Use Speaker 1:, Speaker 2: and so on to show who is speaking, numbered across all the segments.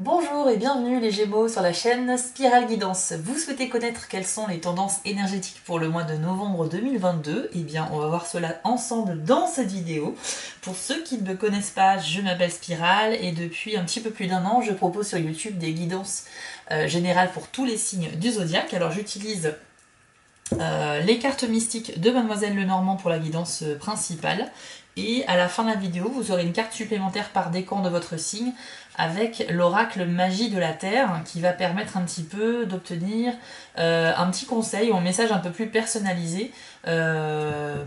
Speaker 1: Bonjour et bienvenue les Gémeaux sur la chaîne Spirale Guidance. Vous souhaitez connaître quelles sont les tendances énergétiques pour le mois de novembre 2022? Eh bien, on va voir cela ensemble dans cette vidéo. Pour ceux qui ne me connaissent pas, je m'appelle Spirale et depuis un petit peu plus d'un an, je propose sur YouTube des guidances générales pour tous les signes du zodiaque. Alors, j'utilise les cartes mystiques de Mademoiselle Lenormand pour la guidance principale. Et à la fin de la vidéo, vous aurez une carte supplémentaire par décan de votre signe avec l'oracle magie de la Terre qui va permettre un petit peu d'obtenir un petit conseil ou un message un peu plus personnalisé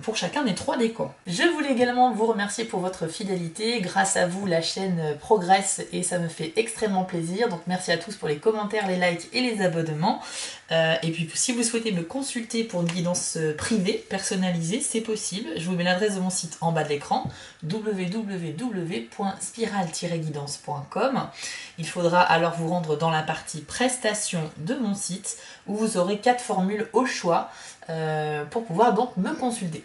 Speaker 1: pour chacun des 3 décans. Je voulais également vous remercier pour votre fidélité. Grâce à vous, la chaîne progresse et ça me fait extrêmement plaisir. Donc merci à tous pour les commentaires, les likes et les abonnements. Et puis si vous souhaitez me consulter pour une guidance privée, personnalisée, c'est possible. Je vous mets l'adresse de mon site en bas de l'écran, www.spiral-guidance.com. Il faudra alors vous rendre dans la partie prestations de mon site où vous aurez 4 formules au choix pour pouvoir donc me consulter.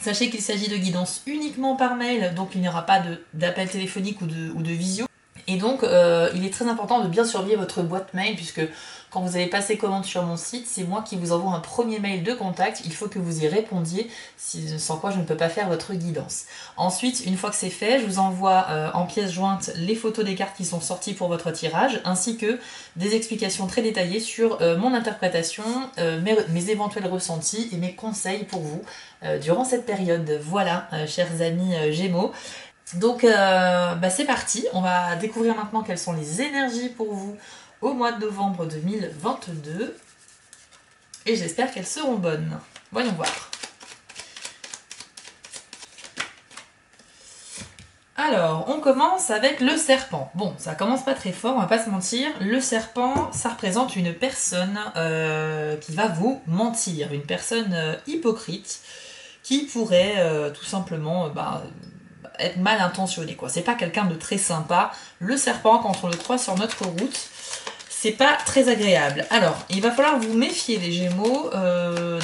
Speaker 1: Sachez qu'il s'agit de guidance uniquement par mail, donc il n'y aura pas d'appel téléphonique ou de visio. Et donc, il est très important de bien surveiller votre boîte mail, puisque quand vous avez passé commande sur mon site, c'est moi qui vous envoie un premier mail de contact. Il faut que vous y répondiez, sans quoi je ne peux pas faire votre guidance. Ensuite, une fois que c'est fait, je vous envoie en pièce jointe les photos des cartes qui sont sorties pour votre tirage, ainsi que des explications très détaillées sur mon interprétation, mes éventuels ressentis et mes conseils pour vous durant cette période. Voilà, chers amis Gémeaux. Donc c'est parti, on va découvrir maintenant quelles sont les énergies pour vous au mois de novembre 2022 et j'espère qu'elles seront bonnes. Voyons voir. Alors, on commence avec le serpent. Bon, ça commence pas très fort, on va pas se mentir. Le serpent, ça représente une personne qui va vous mentir, une personne hypocrite qui pourrait tout simplement être mal intentionné, quoi. C'est pas quelqu'un de très sympa. Le serpent, quand on le croise sur notre route, c'est pas très agréable. Alors, il va falloir vous méfier les Gémeaux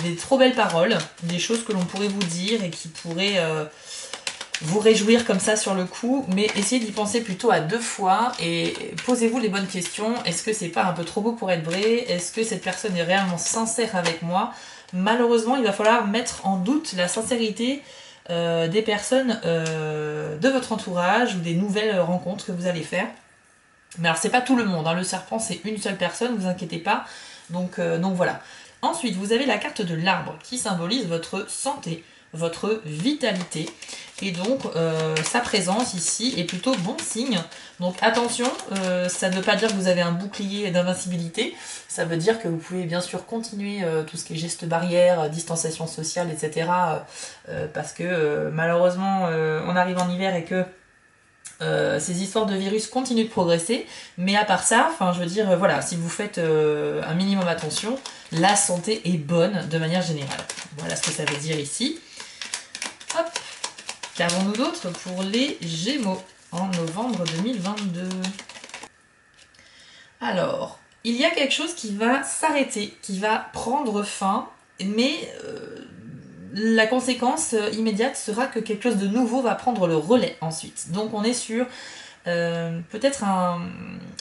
Speaker 1: des trop belles paroles, des choses que l'on pourrait vous dire et qui pourraient vous réjouir comme ça sur le coup, mais essayez d'y penser plutôt à 2 fois et posez-vous les bonnes questions. Est-ce que c'est pas un peu trop beau pour être vrai? Est-ce que cette personne est réellement sincère avec moi? Malheureusement, il va falloir mettre en doute la sincérité des personnes de votre entourage ou des nouvelles rencontres que vous allez faire. Mais alors c'est pas tout le monde, hein. Le serpent c'est une seule personne, vous inquiétez pas. Donc voilà. Ensuite, vous avez la carte de l'arbre qui symbolise votre santé, votre vitalité. Et donc sa présence ici est plutôt bon signe. Donc attention, ça ne veut pas dire que vous avez un bouclier d'invincibilité. Ça veut dire que vous pouvez bien sûr continuer tout ce qui est gestes barrières, distanciation sociale, etc. Parce que malheureusement on arrive en hiver et que ces histoires de virus continuent de progresser, mais à part ça, enfin je veux dire, voilà, si vous faites un minimum attention, la santé est bonne de manière générale. Voilà ce que ça veut dire ici. Hop, qu'avons-nous d'autre pour les Gémeaux en novembre 2022? Alors, il y a quelque chose qui va s'arrêter, qui va prendre fin, mais la conséquence immédiate sera que quelque chose de nouveau va prendre le relais ensuite. Donc on est sur peut-être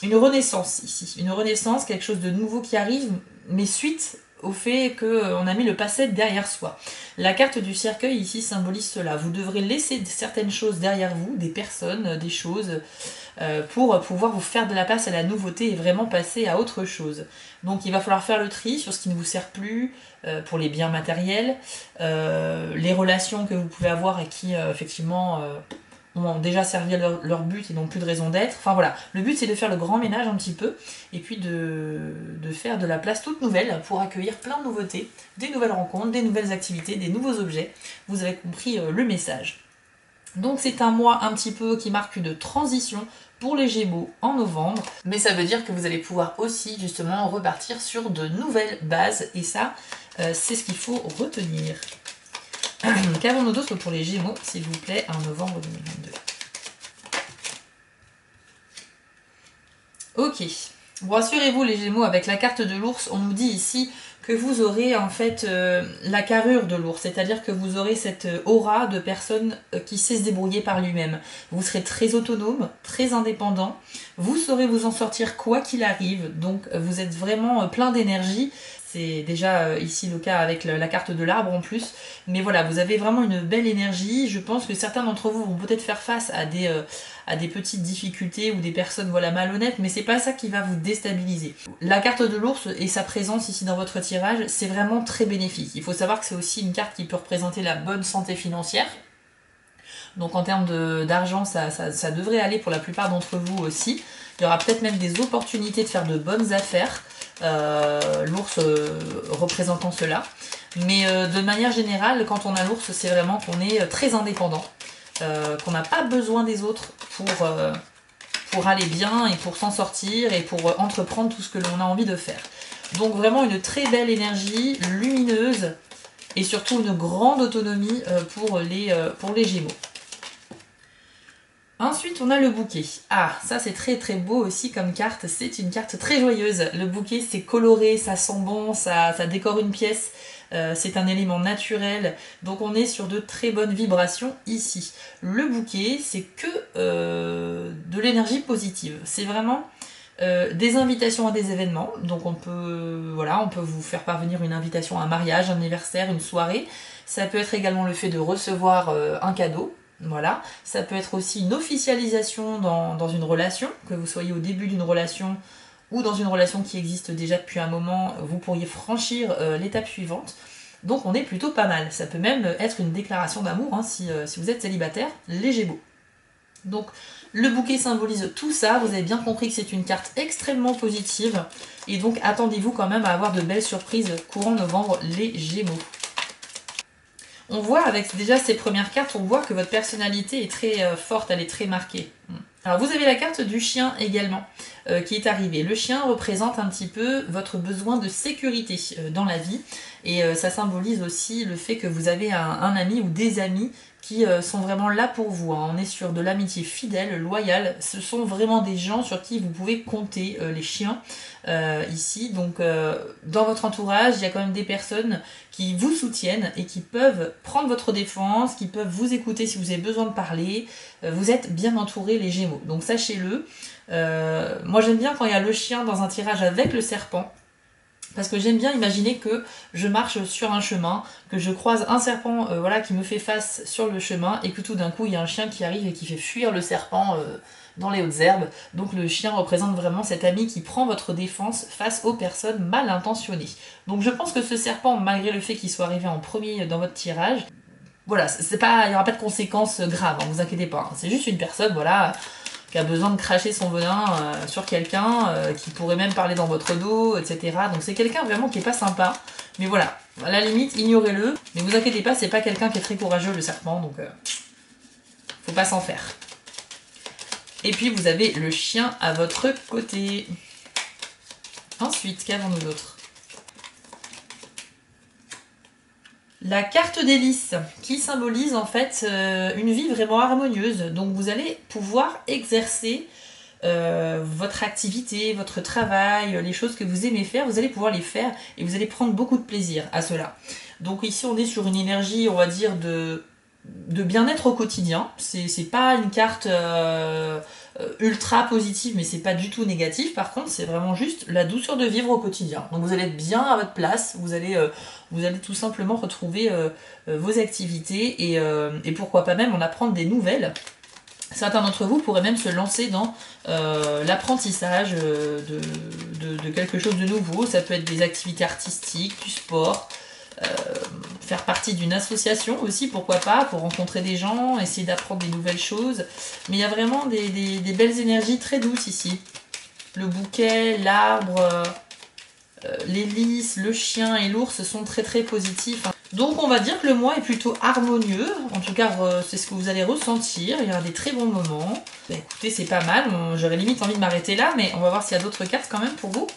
Speaker 1: une renaissance ici. Une renaissance, quelque chose de nouveau qui arrive, mais suite au fait qu'on a mis le passé derrière soi. La carte du cercueil ici symbolise cela. Vous devrez laisser certaines choses derrière vous, des personnes, des choses, pour pouvoir vous faire de la place à la nouveauté et vraiment passer à autre chose. Donc il va falloir faire le tri sur ce qui ne vous sert plus, pour les biens matériels, les relations que vous pouvez avoir et qui effectivement ont déjà servi à leur but et n'ont plus de raison d'être. Enfin voilà, le but c'est de faire le grand ménage un petit peu et puis de faire de la place toute nouvelle pour accueillir plein de nouveautés, des nouvelles rencontres, des nouvelles activités, des nouveaux objets. Vous avez compris le message. Donc c'est un mois un petit peu qui marque une transition pour les Gémeaux en novembre, mais ça veut dire que vous allez pouvoir aussi justement repartir sur de nouvelles bases et ça c'est ce qu'il faut retenir. Qu'avons-nous d'autre pour les Gémeaux, s'il vous plaît, en novembre 2022? Ok. Bon, rassurez-vous les Gémeaux, avec la carte de l'ours, on nous dit ici que vous aurez en fait la carrure de l'ours, c'est-à-dire que vous aurez cette aura de personne qui sait se débrouiller par lui-même. Vous serez très autonome, très indépendant, vous saurez vous en sortir quoi qu'il arrive, donc vous êtes vraiment plein d'énergie. C'est déjà ici le cas avec la carte de l'arbre en plus. Mais voilà, vous avez vraiment une belle énergie. Je pense que certains d'entre vous vont peut-être faire face à des petites difficultés ou des personnes voilà, malhonnêtes, mais c'est pas ça qui va vous déstabiliser. La carte de l'ours et sa présence ici dans votre tirage, c'est vraiment très bénéfique. Il faut savoir que c'est aussi une carte qui peut représenter la bonne santé financière. Donc en termes d'argent, ça devrait aller pour la plupart d'entre vous aussi. Il y aura peut-être même des opportunités de faire de bonnes affaires. L'ours représentant cela. Mais de manière générale, quand on a l'ours, c'est vraiment qu'on est très indépendant, qu'on n'a pas besoin des autres pour aller bien et pour s'en sortir et pour entreprendre tout ce que l'on a envie de faire. Donc vraiment une très belle énergie, lumineuse et surtout une grande autonomie pour les Gémeaux. Ensuite, on a le bouquet. Ah, ça c'est très très beau aussi comme carte. C'est une carte très joyeuse. Le bouquet, c'est coloré, ça sent bon, ça décore une pièce. C'est un élément naturel. Donc on est sur de très bonnes vibrations ici. Le bouquet, c'est que de l'énergie positive. C'est vraiment des invitations à des événements. Donc on peut vous faire parvenir une invitation à un mariage, un anniversaire, une soirée. Ça peut être également le fait de recevoir un cadeau. Voilà, ça peut être aussi une officialisation dans une relation, que vous soyez au début d'une relation ou dans une relation qui existe déjà depuis un moment, vous pourriez franchir l'étape suivante. Donc on est plutôt pas mal. Ça peut même être une déclaration d'amour hein, si vous êtes célibataire, les Gémeaux. Donc le bouquet symbolise tout ça, vous avez bien compris que c'est une carte extrêmement positive, et donc attendez-vous quand même à avoir de belles surprises courant novembre, les Gémeaux. On voit avec déjà ces premières cartes, on voit que votre personnalité est très forte, elle est très marquée. Alors vous avez la carte du chien également qui est arrivée. Le chien représente un petit peu votre besoin de sécurité dans la vie et ça symbolise aussi le fait que vous avez un ami ou des amis qui sont vraiment là pour vous. Hein. On est sur de l'amitié fidèle, loyale. Ce sont vraiment des gens sur qui vous pouvez compter, les chiens, ici. Donc, dans votre entourage, il y a quand même des personnes qui vous soutiennent et qui peuvent prendre votre défense, qui peuvent vous écouter si vous avez besoin de parler. Vous êtes bien entourés, les Gémeaux. Donc, sachez-le. Moi, j'aime bien quand il y a le chien dans un tirage avec le serpent. Parce que j'aime bien imaginer que je marche sur un chemin, que je croise un serpent qui me fait face sur le chemin, et que tout d'un coup il y a un chien qui arrive et qui fait fuir le serpent dans les hautes herbes. Donc le chien représente vraiment cet ami qui prend votre défense face aux personnes mal intentionnées. Donc je pense que ce serpent, malgré le fait qu'il soit arrivé en premier dans votre tirage, voilà, il n'y aura pas de conséquences graves, hein, vous inquiétez pas. Hein. C'est juste une personne, voilà, qui a besoin de cracher son venin sur quelqu'un, qui pourrait même parler dans votre dos, etc. Donc c'est quelqu'un vraiment qui est pas sympa. Mais voilà, à la limite, ignorez-le. Mais vous inquiétez pas, c'est pas quelqu'un qui est très courageux, le serpent, donc faut pas s'en faire. Et puis vous avez le chien à votre côté. Ensuite, qu'avons-nous d'autre ? La carte des lys, qui symbolise en fait une vie vraiment harmonieuse. Donc vous allez pouvoir exercer votre activité, votre travail, les choses que vous aimez faire, vous allez pouvoir les faire et vous allez prendre beaucoup de plaisir à cela. Donc ici on est sur une énergie, on va dire, de bien-être au quotidien. C'est pas une carte ultra positive, mais c'est pas du tout négatif. Par contre, c'est vraiment juste la douceur de vivre au quotidien. Donc vous allez être bien à votre place, vous allez tout simplement retrouver vos activités et pourquoi pas même en apprendre des nouvelles. Certains d'entre vous pourraient même se lancer dans l'apprentissage de quelque chose de nouveau. Ça peut être des activités artistiques, du sport, faire partie d'une association aussi, pourquoi pas, pour rencontrer des gens, essayer d'apprendre des nouvelles choses. Mais il y a vraiment des belles énergies très douces ici. Le bouquet, l'arbre, les lys, le chien et l'ours sont très très positifs. Donc on va dire que le mois est plutôt harmonieux, en tout cas c'est ce que vous allez ressentir, il y aura des très bons moments. Bah, écoutez, c'est pas mal, j'aurais limite envie de m'arrêter là, mais on va voir s'il y a d'autres cartes quand même pour vous.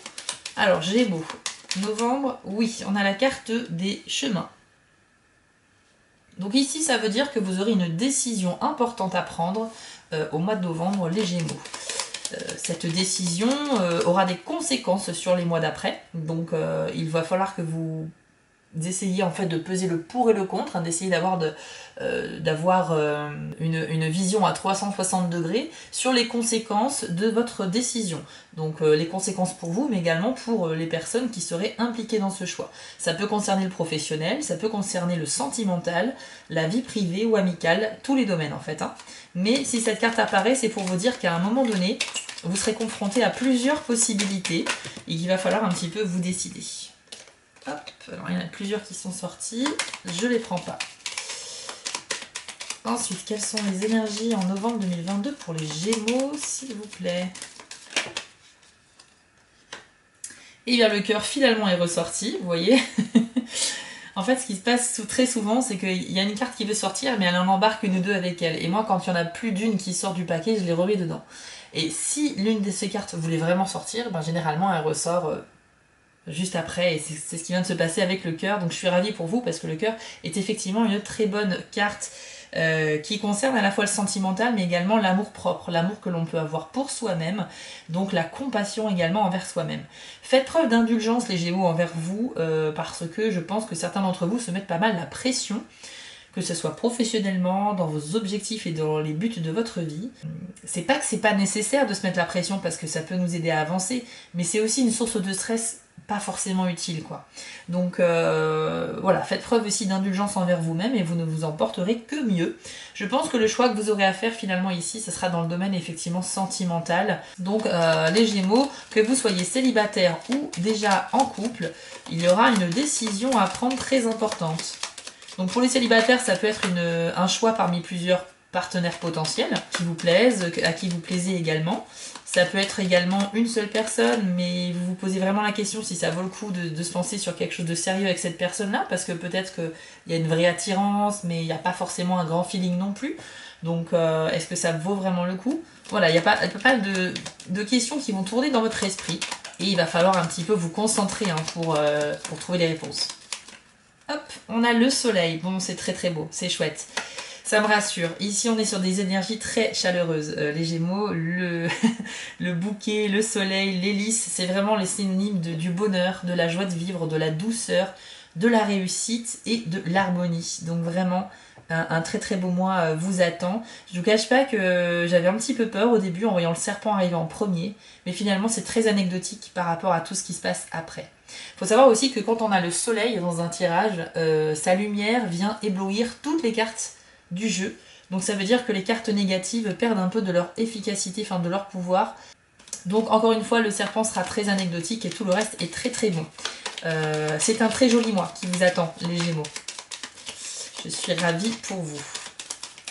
Speaker 1: Alors Gémeaux, novembre, oui, on a la carte des chemins. Donc ici ça veut dire que vous aurez une décision importante à prendre au mois de novembre, les Gémeaux. cette décision aura des conséquences sur les mois d'après. Donc il va falloir que vous essayiez en fait de peser le pour et le contre, hein, d'essayer d'avoir une vision à 360 degrés sur les conséquences de votre décision. Donc les conséquences pour vous, mais également pour les personnes qui seraient impliquées dans ce choix. Ça peut concerner le professionnel, ça peut concerner le sentimental, la vie privée ou amicale, tous les domaines en fait. Hein. Mais si cette carte apparaît, c'est pour vous dire qu'à un moment donné, vous serez confronté à plusieurs possibilités et qu'il va falloir un petit peu vous décider. Hop, alors il y en a plusieurs qui sont sortis, je les prends pas. Ensuite, quelles sont les énergies en novembre 2022 pour les Gémeaux, s'il vous plaît? Et bien le cœur finalement est ressorti, vous voyez. En fait, ce qui se passe très souvent, c'est qu'il y a une carte qui veut sortir, mais elle en embarque une ou deux avec elle. Et moi, quand il y en a plus d'une qui sort du paquet, je les remets dedans. Et si l'une de ces cartes voulait vraiment sortir, ben, généralement elle ressort juste après, et c'est ce qui vient de se passer avec le cœur. Donc je suis ravie pour vous parce que le cœur est effectivement une très bonne carte qui concerne à la fois le sentimental mais également l'amour propre, l'amour que l'on peut avoir pour soi-même, donc la compassion également envers soi-même. Faites preuve d'indulgence les Gémeaux envers vous parce que je pense que certains d'entre vous se mettent pas mal la pression, que ce soit professionnellement, dans vos objectifs et dans les buts de votre vie. C'est pas que c'est pas nécessaire de se mettre la pression parce que ça peut nous aider à avancer, mais c'est aussi une source de stress pas forcément utile, quoi. Donc voilà, faites preuve aussi d'indulgence envers vous-même et vous ne vous en porterez que mieux. Je pense que le choix que vous aurez à faire finalement ici, ce sera dans le domaine effectivement sentimental. Donc les Gémeaux, que vous soyez célibataire ou déjà en couple, il y aura une décision à prendre très importante. Donc pour les célibataires, ça peut être un choix parmi plusieurs partenaires potentiels qui vous plaisent, à qui vous plaisez également. Ça peut être également une seule personne, mais vous vous posez vraiment la question si ça vaut le coup de se lancer sur quelque chose de sérieux avec cette personne-là, parce que peut-être qu'il y a une vraie attirance, mais il n'y a pas forcément un grand feeling non plus. Donc est-ce que ça vaut vraiment le coup? Voilà, il y a pas mal de questions qui vont tourner dans votre esprit, et il va falloir un petit peu vous concentrer hein, pour trouver les réponses. Hop, on a le soleil. Bon, c'est très très beau, c'est chouette. Ça me rassure. Ici, on est sur des énergies très chaleureuses. Les Gémeaux, le bouquet, le soleil, l'hélice, c'est vraiment les synonymes du bonheur, de la joie de vivre, de la douceur, de la réussite et de l'harmonie. Donc vraiment, un très très beau mois vous attend. Je vous cache pas que j'avais un petit peu peur au début en voyant le serpent arriver en premier, mais finalement c'est très anecdotique par rapport à tout ce qui se passe après. Il faut savoir aussi que quand on a le soleil dans un tirage, sa lumière vient éblouir toutes les cartes du jeu. Donc ça veut dire que les cartes négatives perdent un peu de leur efficacité, enfin de leur pouvoir. Donc encore une fois, le serpent sera très anecdotique et tout le reste est très très bon. C'est un très joli mois qui vous attend, les Gémeaux. Je suis ravie pour vous.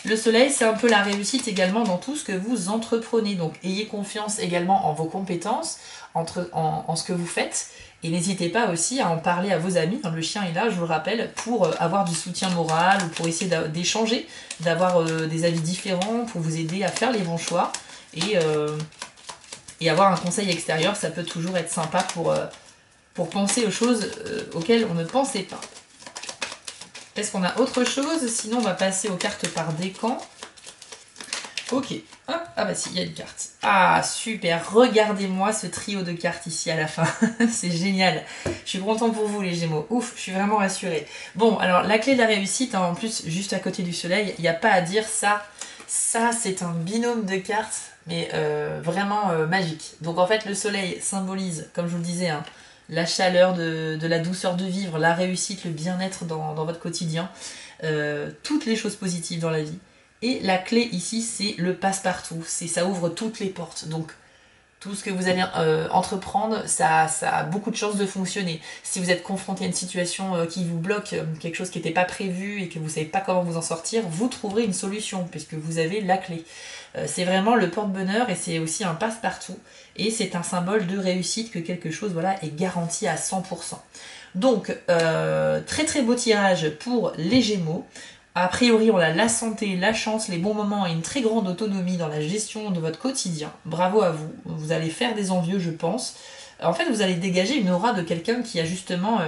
Speaker 1: Le soleil, c'est un peu la réussite également dans tout ce que vous entreprenez. Donc ayez confiance également en vos compétences, en ce que vous faites. Et n'hésitez pas aussi à en parler à vos amis. Le chien est là, je vous le rappelle, pour avoir du soutien moral ou pour essayer d'échanger, d'avoir des avis différents, pour vous aider à faire les bons choix. Et avoir un conseil extérieur, ça peut toujours être sympa pour penser aux choses auxquelles on ne pensait pas. Est-ce qu'on a autre chose? Sinon, on va passer aux cartes par décan. Ok. Hop. Ah bah si, il y a une carte. Ah, super. Regardez-moi ce trio de cartes ici à la fin. C'est génial. Je suis contente pour vous, les Gémeaux. Ouf, je suis vraiment rassurée. Bon, alors, la clé de la réussite, hein, en plus, juste à côté du soleil, il n'y a pas à dire ça. Ça, c'est un binôme de cartes, mais vraiment magique. Donc, en fait, le soleil symbolise, comme je vous le disais, hein, la chaleur de la douceur de vivre, la réussite, le bien-être dans votre quotidien, toutes les choses positives dans la vie. Et la clé ici, c'est le passe-partout, ça ouvre toutes les portes. Donc tout ce que vous allez entreprendre, ça a beaucoup de chances de fonctionner. Si vous êtes confronté à une situation qui vous bloque, quelque chose qui n'était pas prévu et que vous ne savez pas comment vous en sortir, vous trouverez une solution puisque vous avez la clé. C'est vraiment le porte-bonheur et c'est aussi un passe-partout. Et c'est un symbole de réussite que quelque chose voilà, est garanti à 100%. Donc, très très beau tirage pour les Gémeaux. A priori, on a la santé, la chance, les bons moments et une très grande autonomie dans la gestion de votre quotidien. Bravo à vous. Vous allez faire des envieux, je pense. En fait, vous allez dégager une aura de quelqu'un qui a justement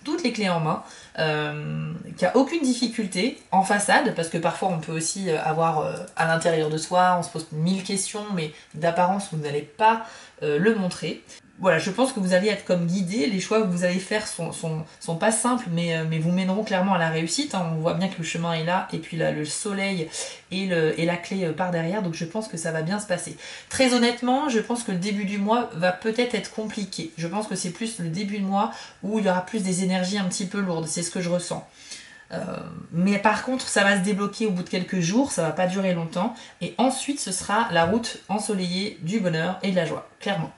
Speaker 1: toutes les clés en main, qu'il n'y a aucune difficulté en façade, parce que parfois on peut aussi avoir à l'intérieur de soi, on se pose 1000 questions, mais d'apparence vous n'allez pas le montrer. Voilà, je pense que vous allez être comme guidé, les choix que vous allez faire sont pas simples, mais vous mèneront clairement à la réussite, hein. On voit bien que le chemin est là, et puis là, le soleil et la clé par derrière, donc je pense que ça va bien se passer. Très honnêtement, je pense que le début du mois va peut-être être compliqué. Je pense que c'est plus le début de mois où il y aura plus des énergies un petit peu lourdes, c'est ce que je ressens. Mais par contre, ça va se débloquer au bout de quelques jours, ça va pas durer longtemps, et ensuite ce sera la route ensoleillée du bonheur et de la joie, clairement.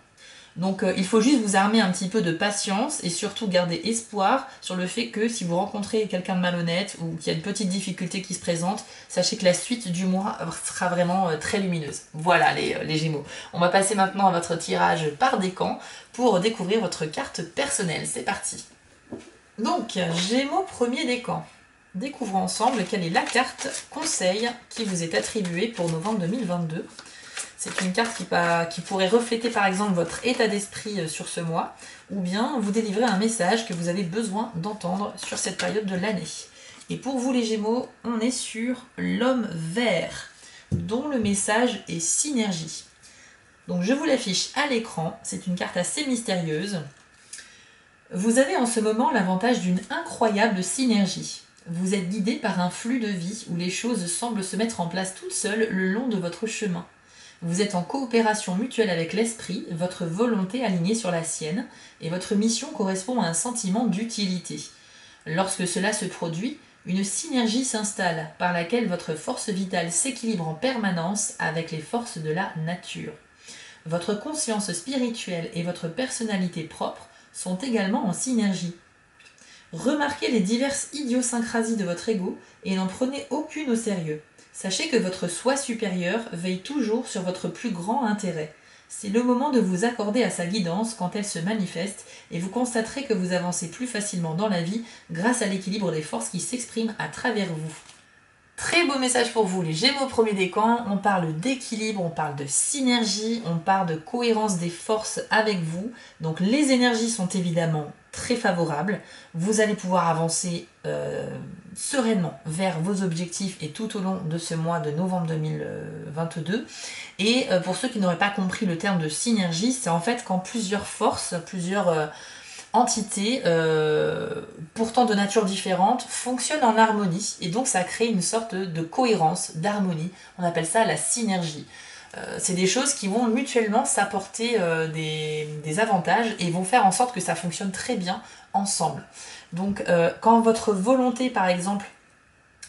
Speaker 1: Donc il faut juste vous armer un petit peu de patience et surtout garder espoir sur le fait que si vous rencontrez quelqu'un de malhonnête ou qu'il y a une petite difficulté qui se présente, sachez que la suite du mois sera vraiment très lumineuse. Voilà les Gémeaux. On va passer maintenant à votre tirage par décan pour découvrir votre carte personnelle. C'est parti. Donc Gémeaux premier décan. Découvrons ensemble quelle est la carte conseil qui vous est attribuée pour novembre 2022. C'est une carte qui pourrait refléter par exemple votre état d'esprit sur ce mois, ou bien vous délivrer un message que vous avez besoin d'entendre sur cette période de l'année. Et pour vous les Gémeaux, on est sur l'homme vert, dont le message est synergie. Donc je vous l'affiche à l'écran, c'est une carte assez mystérieuse. Vous avez en ce moment l'avantage d'une incroyable synergie. Vous êtes guidé par un flux de vie où les choses semblent se mettre en place toutes seules le long de votre chemin. Vous êtes en coopération mutuelle avec l'esprit, votre volonté alignée sur la sienne, et votre mission correspond à un sentiment d'utilité. Lorsque cela se produit, une synergie s'installe par laquelle votre force vitale s'équilibre en permanence avec les forces de la nature. Votre conscience spirituelle et votre personnalité propre sont également en synergie. Remarquez les diverses idiosyncrasies de votre ego et n'en prenez aucune au sérieux. Sachez que votre soi supérieur veille toujours sur votre plus grand intérêt. C'est le moment de vous accorder à sa guidance quand elle se manifeste et vous constaterez que vous avancez plus facilement dans la vie grâce à l'équilibre des forces qui s'expriment à travers vous. Très beau message pour vous les Gémeaux premier décan, on parle d'équilibre, on parle de synergie, on parle de cohérence des forces avec vous. Donc les énergies sont évidemment très favorables, vous allez pouvoir avancer sereinement vers vos objectifs et tout au long de ce mois de novembre 2022. Et pour ceux qui n'auraient pas compris le terme de synergie, c'est en fait quand plusieurs forces, plusieurs entités, pourtant de nature différente, fonctionnent en harmonie et donc ça crée une sorte de cohérence, d'harmonie. On appelle ça la synergie. C'est des choses qui vont mutuellement s'apporter des avantages et vont faire en sorte que ça fonctionne très bien ensemble. Donc quand votre volonté par exemple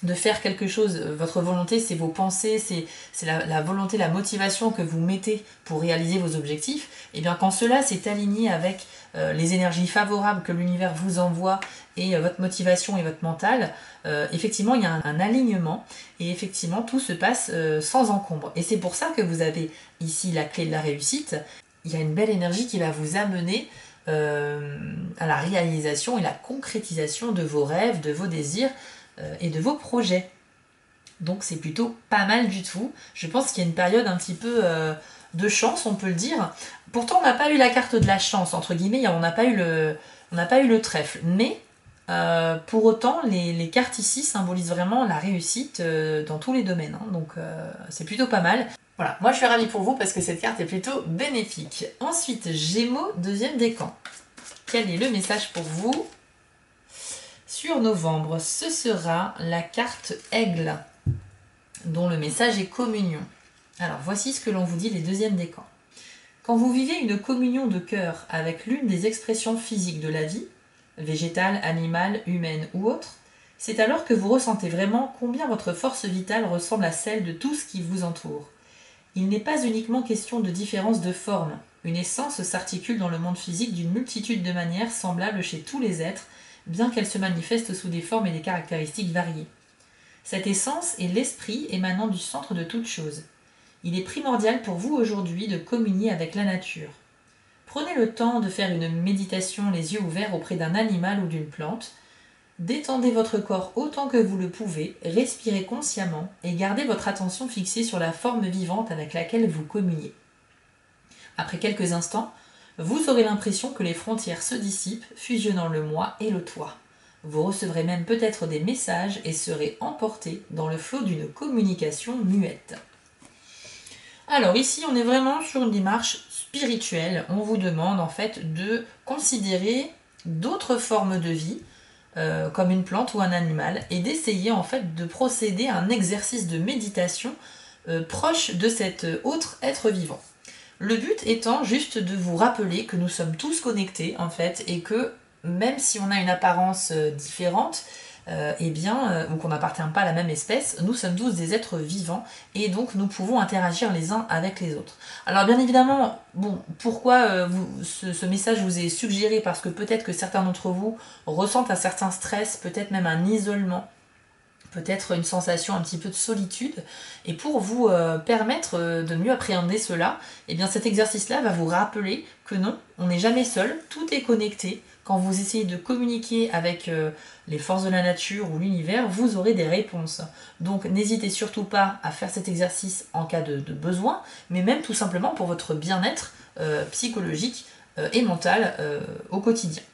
Speaker 1: de faire quelque chose, votre volonté c'est vos pensées, c'est la volonté, la motivation que vous mettez pour réaliser vos objectifs, et bien quand cela s'est aligné avec les énergies favorables que l'univers vous envoie et votre motivation et votre mental, effectivement il y a un alignement et effectivement tout se passe sans encombre. Et c'est pour ça que vous avez ici la clé de la réussite. Il y a une belle énergie qui va vous amener à la réalisation et la concrétisation de vos rêves, de vos désirs et de vos projets. Donc c'est plutôt pas mal du tout. Je pense qu'il y a une période un petit peu de chance, on peut le dire. Pourtant on n'a pas eu la carte de la chance, entre guillemets, on n'a pas eu le trèfle. Mais pour autant, les cartes ici symbolisent vraiment la réussite dans tous les domaines. Hein. Donc c'est plutôt pas mal. Voilà, moi je suis ravie pour vous parce que cette carte est plutôt bénéfique. Ensuite, Gémeaux, deuxième décan. Quel est le message pour vous sur novembre? Ce sera la carte Aigle, dont le message est communion. Alors voici ce que l'on vous dit les deuxièmes décans. Quand vous vivez une communion de cœur avec l'une des expressions physiques de la vie, végétale, animale, humaine ou autre, c'est alors que vous ressentez vraiment combien votre force vitale ressemble à celle de tout ce qui vous entoure. Il n'est pas uniquement question de différence de forme. Une essence s'articule dans le monde physique d'une multitude de manières semblables chez tous les êtres, bien qu'elle se manifeste sous des formes et des caractéristiques variées. Cette essence est l'esprit émanant du centre de toute chose. Il est primordial pour vous aujourd'hui de communier avec la nature. Prenez le temps de faire une méditation les yeux ouverts auprès d'un animal ou d'une plante. Détendez votre corps autant que vous le pouvez, respirez consciemment et gardez votre attention fixée sur la forme vivante avec laquelle vous communiez. Après quelques instants, Vous aurez l'impression que les frontières se dissipent, fusionnant le moi et le toi. Vous recevrez même peut-être des messages et serez emporté dans le flot d'une communication muette. Alors ici, on est vraiment sur une démarche spirituelle. On vous demande en fait de considérer d'autres formes de vie, comme une plante ou un animal, et d'essayer en fait de procéder à un exercice de méditation proche de cet autre être vivant. Le but étant juste de vous rappeler que nous sommes tous connectés en fait, et que même si on a une apparence différente, ou qu'on n'appartient pas à la même espèce, nous sommes tous des êtres vivants et donc nous pouvons interagir les uns avec les autres. Alors bien évidemment, bon, pourquoi ce message vous est suggéré? Parce que peut-être que certains d'entre vous ressentent un certain stress, peut-être même un isolement, peut-être une sensation un petit peu de solitude, et pour vous permettre de mieux appréhender cela, eh bien cet exercice-là va vous rappeler que non, on n'est jamais seul, tout est connecté. Quand vous essayez de communiquer avec les forces de la nature ou l'univers, vous aurez des réponses. Donc n'hésitez surtout pas à faire cet exercice en cas de besoin, mais même tout simplement pour votre bien-être psychologique et mental au quotidien.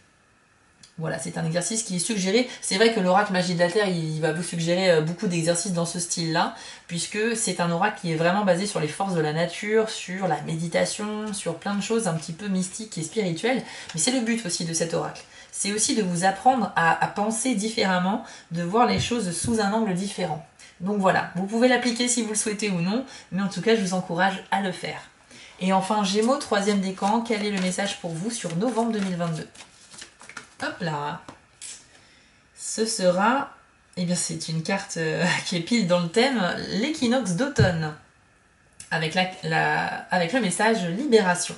Speaker 1: Voilà, c'est un exercice qui est suggéré. C'est vrai que l'oracle Magie de la Terre, il va vous suggérer beaucoup d'exercices dans ce style-là, puisque c'est un oracle qui est vraiment basé sur les forces de la nature, sur la méditation, sur plein de choses un petit peu mystiques et spirituelles. Mais c'est le but aussi de cet oracle. C'est aussi de vous apprendre à penser différemment, de voir les choses sous un angle différent. Donc voilà, vous pouvez l'appliquer si vous le souhaitez ou non, mais en tout cas, je vous encourage à le faire. Et enfin, Gémeaux, troisième décan, quel est le message pour vous sur novembre 2022 ? Hop là. Ce sera, eh bien c'est une carte qui est pile dans le thème, l'équinoxe d'automne, avec le message libération.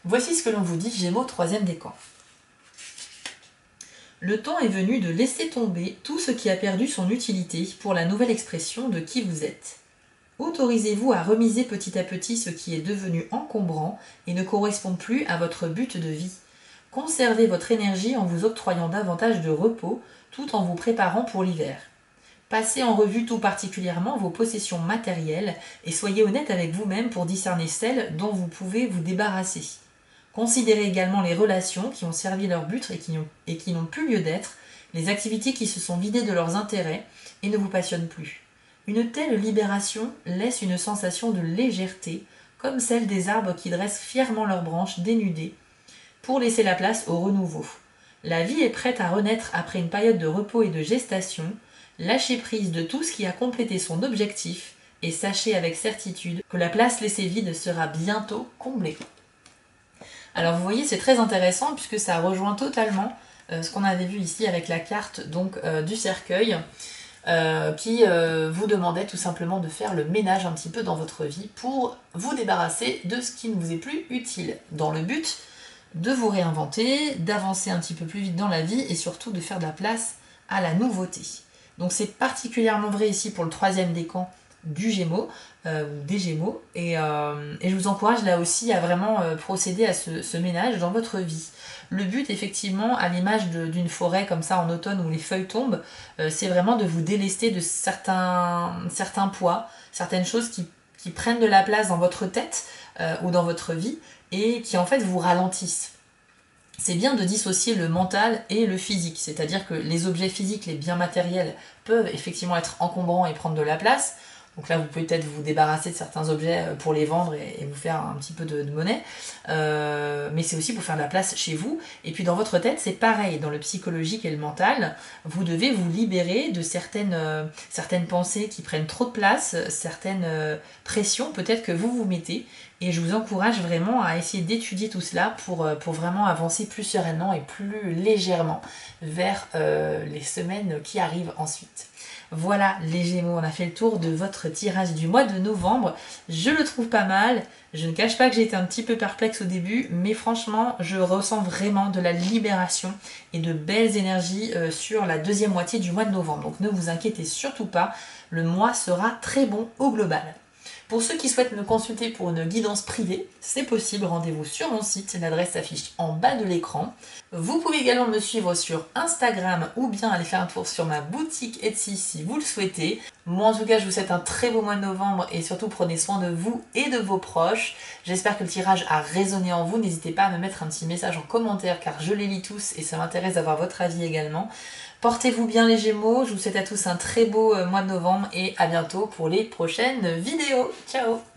Speaker 1: Voici ce que l'on vous dit, Gémeaux, troisième décan. Le temps est venu de laisser tomber tout ce qui a perdu son utilité pour la nouvelle expression de qui vous êtes. Autorisez-vous à remiser petit à petit ce qui est devenu encombrant et ne correspond plus à votre but de vie. Conservez votre énergie en vous octroyant davantage de repos tout en vous préparant pour l'hiver. Passez en revue tout particulièrement vos possessions matérielles et soyez honnête avec vous-même pour discerner celles dont vous pouvez vous débarrasser. Considérez également les relations qui ont servi leur but et qui n'ont plus lieu d'être, les activités qui se sont vidées de leurs intérêts et ne vous passionnent plus. Une telle libération laisse une sensation de légèreté, comme celle des arbres qui dressent fièrement leurs branches dénudées, pour laisser la place au renouveau. La vie est prête à renaître après une période de repos et de gestation. Lâchez prise de tout ce qui a complété son objectif et sachez avec certitude que la place laissée vide sera bientôt comblée. Alors vous voyez, c'est très intéressant puisque ça rejoint totalement ce qu'on avait vu ici avec la carte du cercueil qui vous demandait tout simplement de faire le ménage un petit peu dans votre vie pour vous débarrasser de ce qui ne vous est plus utile, dans le but de vous réinventer, d'avancer un petit peu plus vite dans la vie et surtout de faire de la place à la nouveauté. Donc c'est particulièrement vrai ici pour le troisième décan du Gémeaux, ou des Gémeaux, et je vous encourage là aussi à vraiment procéder à ce ménage dans votre vie. Le but effectivement, à l'image d'une forêt comme ça en automne où les feuilles tombent, c'est vraiment de vous délester de certains poids, certaines choses qui prennent de la place dans votre tête ou dans votre vie, et qui en fait vous ralentissent. C'est bien de dissocier le mental et le physique, c'est-à-dire que les objets physiques, les biens matériels peuvent effectivement être encombrants et prendre de la place. Donc là, vous pouvez peut-être vous débarrasser de certains objets pour les vendre et vous faire un petit peu de monnaie. Mais c'est aussi pour faire de la place chez vous. Et puis dans votre tête, c'est pareil. Dans le psychologique et le mental, vous devez vous libérer de certaines pensées qui prennent trop de place, certaines pressions peut-être que vous vous mettez. Et je vous encourage vraiment à essayer d'étudier tout cela pour vraiment avancer plus sereinement et plus légèrement vers les semaines qui arrivent ensuite. Voilà les Gémeaux, on a fait le tour de votre tirage du mois de novembre. Je le trouve pas mal. Je ne cache pas que j'ai été un petit peu perplexe au début, mais franchement, je ressens vraiment de la libération et de belles énergies sur la deuxième moitié du mois de novembre. Donc ne vous inquiétez surtout pas, le mois sera très bon au global. Pour ceux qui souhaitent me consulter pour une guidance privée, c'est possible, rendez-vous sur mon site, l'adresse s'affiche en bas de l'écran. Vous pouvez également me suivre sur Instagram ou bien aller faire un tour sur ma boutique Etsy si vous le souhaitez. Moi en tout cas je vous souhaite un très beau mois de novembre et surtout prenez soin de vous et de vos proches. J'espère que le tirage a résonné en vous, n'hésitez pas à me mettre un petit message en commentaire car je les lis tous et ça m'intéresse d'avoir votre avis également. Portez-vous bien les Gémeaux, je vous souhaite à tous un très beau mois de novembre et à bientôt pour les prochaines vidéos. Ciao!